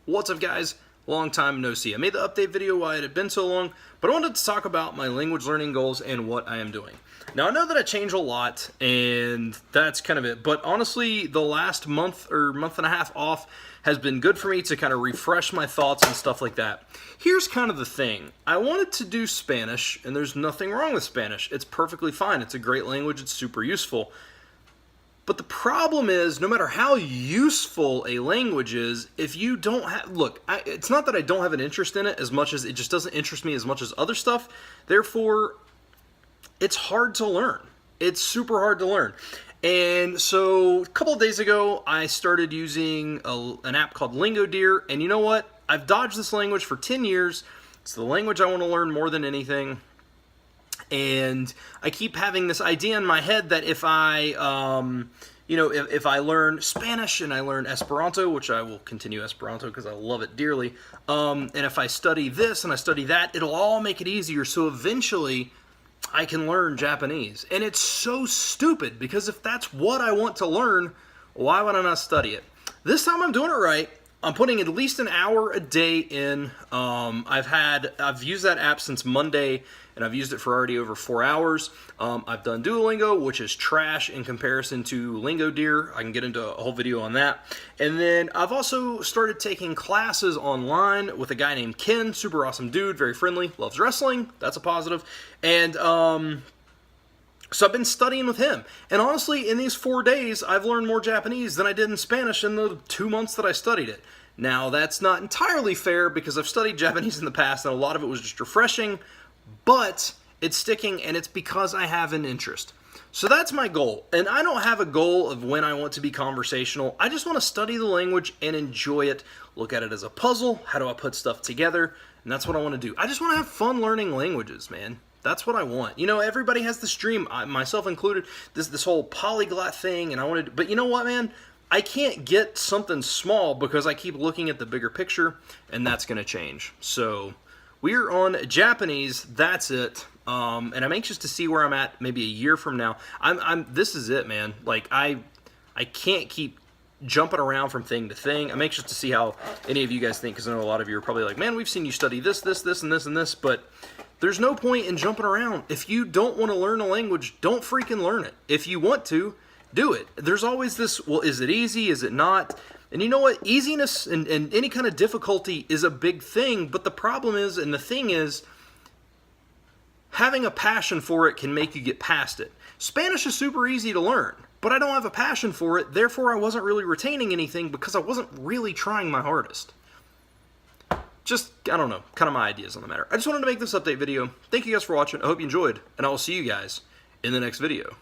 What's up, guys? Long time no see. I made the update video while it had been so long, but I wanted to talk about my language learning goals and what I am doing. Now, I know that I change a lot, and that's kind of it, but honestly, the last month or month and a half off has been good for me to kind of refresh my thoughts and stuff like that. Here's kind of the thing. I wanted to do Spanish, and there's nothing wrong with Spanish. It's perfectly fine. It's a great language. It's super useful. But the problem is, no matter how useful a language is, if you don't have, look, it's not that I don't have an interest in it as much as it just doesn't interest me as much as other stuff. Therefore, it's hard to learn. It's super hard to learn. And so a couple of days ago, I started using an app called LingoDeer. And you know what? I've dodged this language for 10 years. It's the language I want to learn more than anything. And I keep having this idea in my head that if I, if I learn Spanish and I learn Esperanto, which I will continue Esperanto because I love it dearly, and if I study this and I study that, it'll all make it easier. So eventually I can learn Japanese. And it's so stupid because if that's what I want to learn, why would I not study it? This time I'm doing it right. I'm putting at least an hour a day in. I've used that app since Monday, and I've used it for already over 4 hours. I've done Duolingo, which is trash in comparison to LingoDeer. I can get into a whole video on that. And then I've also started taking classes online with a guy named Ken, super awesome dude, very friendly, loves wrestling. That's a positive. And so I've been studying with him. And honestly, in these 4 days, I've learned more Japanese than I did in Spanish in the 2 months that I studied it. Now, that's not entirely fair because I've studied Japanese in the past and a lot of it was just refreshing, but it's sticking and it's because I have an interest. So that's my goal. And I don't have a goal of when I want to be conversational. I just want to study the language and enjoy it. Look at it as a puzzle. How do I put stuff together? And that's what I want to do. I just want to have fun learning languages, man. That's what I want. You know, everybody has this dream, myself included, this whole polyglot thing, and I wanted, but you know what, man? I can't get something small because I keep looking at the bigger picture, and that's going to change. So we're on Japanese. That's it. And I'm anxious to see where I'm at maybe a year from now. This is it, man. Like I can't keep jumping around from thing to thing. I'm anxious to see how any of you guys think, because I know a lot of you are probably like, man, we've seen you study this, and this, and this, but there's no point in jumping around. If you don't want to learn a language, don't freaking learn it. If you want to, do it. There's always this, well, is it easy? Is it not? And you know what? Easiness and any kind of difficulty is a big thing, but the problem is, and the thing is, having a passion for it can make you get past it. Spanish is super easy to learn, but I don't have a passion for it, therefore I wasn't really retaining anything because I wasn't really trying my hardest. Just, I don't know, kind of my ideas on the matter. I just wanted to make this update video. Thank you guys for watching. I hope you enjoyed, and I will see you guys in the next video.